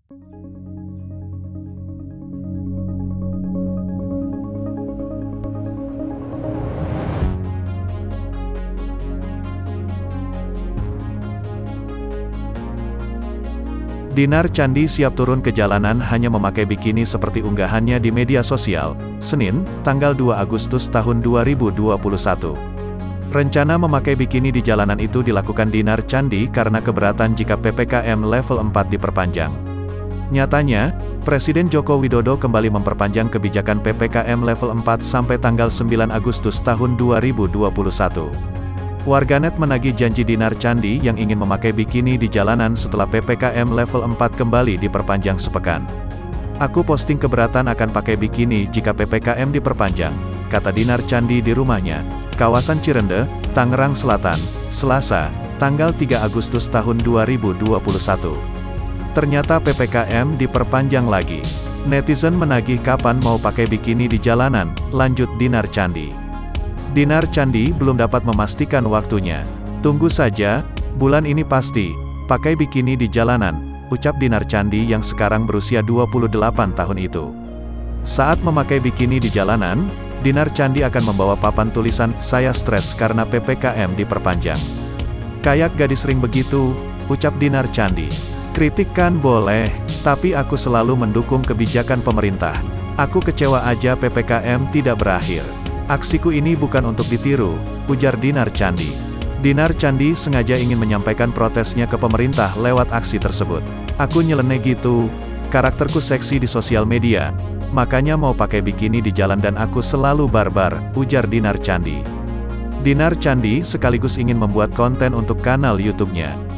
Dinar Candi siap turun ke jalanan hanya memakai bikini seperti unggahannya di media sosial, Senin, tanggal 2 Agustus tahun 2021. Rencana memakai bikini di jalanan itu dilakukan Dinar Candi karena keberatan jika PPKM level 4 diperpanjang. Nyatanya, Presiden Joko Widodo kembali memperpanjang kebijakan PPKM level 4 sampai tanggal 9 Agustus tahun 2021. Warganet menagih janji Dinar Candi yang ingin memakai bikini di jalanan setelah PPKM level 4 kembali diperpanjang sepekan. "Aku posting keberatan akan pakai bikini jika PPKM diperpanjang," kata Dinar Candi di rumahnya, kawasan Cirende, Tangerang Selatan, Selasa, tanggal 3 Agustus tahun 2021. Ternyata PPKM diperpanjang lagi. Netizen menagih kapan mau pakai bikini di jalanan, lanjut Dinar Candi. Dinar Candi belum dapat memastikan waktunya. "Tunggu saja, bulan ini pasti pakai bikini di jalanan," ucap Dinar Candi yang sekarang berusia 28 tahun itu. Saat memakai bikini di jalanan, Dinar Candi akan membawa papan tulisan, "Saya stres karena PPKM diperpanjang." "Kayak gadis ring begitu," ucap Dinar Candi. "Kritik kan boleh, tapi aku selalu mendukung kebijakan pemerintah. Aku kecewa aja PPKM tidak berakhir. Aksiku ini bukan untuk ditiru," ujar Dinar Candi. Dinar Candi sengaja ingin menyampaikan protesnya ke pemerintah lewat aksi tersebut. "Aku nyeleneh gitu. Karakterku seksi di sosial media. Makanya mau pakai bikini di jalan dan aku selalu barbar," ujar Dinar Candi. Dinar Candi sekaligus ingin membuat konten untuk kanal YouTube-nya.